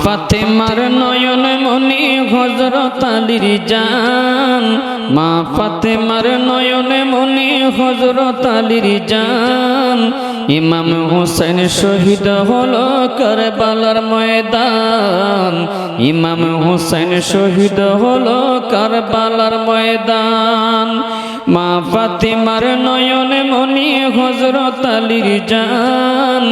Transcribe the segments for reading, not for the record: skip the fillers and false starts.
ফাতেমার নয়ন মনি হযরত আলীর জান, মা ফাতেমার নয়ন মনি হযরত আলীর জান। ইমাম হুসাইন শহীদ হলো কারবালার ময়দান, ইমাম হুসাইন শহীদ হলো কারবালার ময়দান। মা ফাতেমার নয়ন মনি হযরত আলীর জান,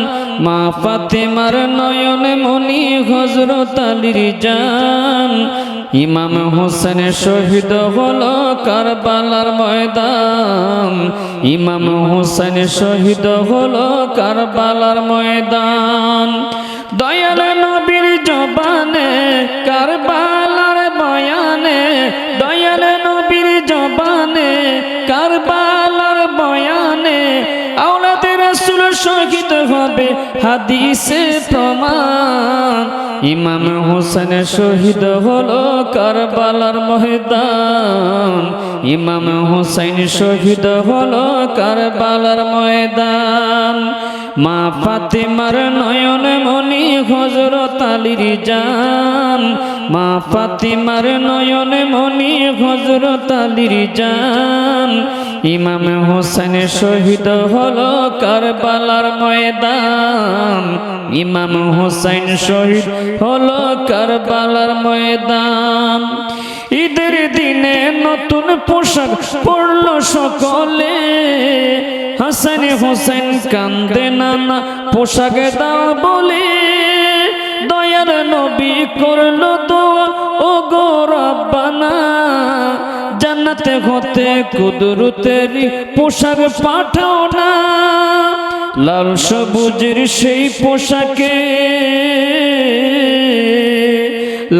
মা ফাতেমার নয়ন মনি হযরত আলীর জান। ইমাম হুসাইন শহীদ হলো কারবালার ময়দান, ইমাম হুসাইন শহীদ হলো কারবালার ময়দান। দয়াল নবীর জবানে কারবালার বয়ানে, দয়াল নবীর জবানে কারবালার বয়ানে আওলাদে রাসূল শহীদ হবে হাদিসে প্রমাণ। ইমাম হুসাইন শহীদ হলো কারবালার ময়দান, ইমাম হুসাইন শহীদ হলো কারবালার ময়দান। মা ফাতেমার নয়ন মনি হযরত আলীর জান, মা ফাতেমার নয়ন মনি হযরত আলীর জান। ইমাম হুসাইন শহীদ হলো কারবালার ময়দান, ইমাম হুসাইন শহীদ হলো কারবালার ময়দান। ঈদের দিনে নতুন পোশাক পরল সকলে, হাসান হুসাইন কান্দে নানা পোশাক দাও বলে। দয়ার নবী করলো দোয়া ও গো রব্বানা, জান্নাতে হতে কুদরতের পোশাক পাঠাও না। লাল সবুজের সেই পোশাকে,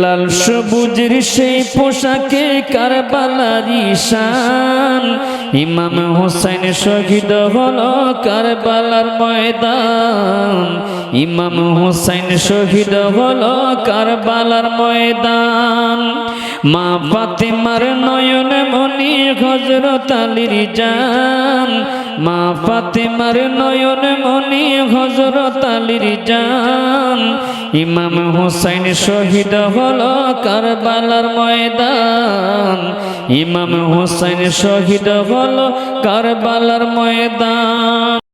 লাল সবুজের সেই পোশাকে কারবালার ঈশান। ইমাম হুসাইন শহীদ হলো কারবালার ময়দান, ইমাম হুসাইন শহীদ হলো কারবালার ময়দান। মা ফাতেমার নয়ন মনি হযরত আলীর জান, মা ফাতেমার নয়ন মনি হযরত আলীর জান। ইমাম হুসাইন শহীদ হলো কারবালার ময়দান, ইমাম হুসাইন শহীদ হলো কারবালার ময়দান।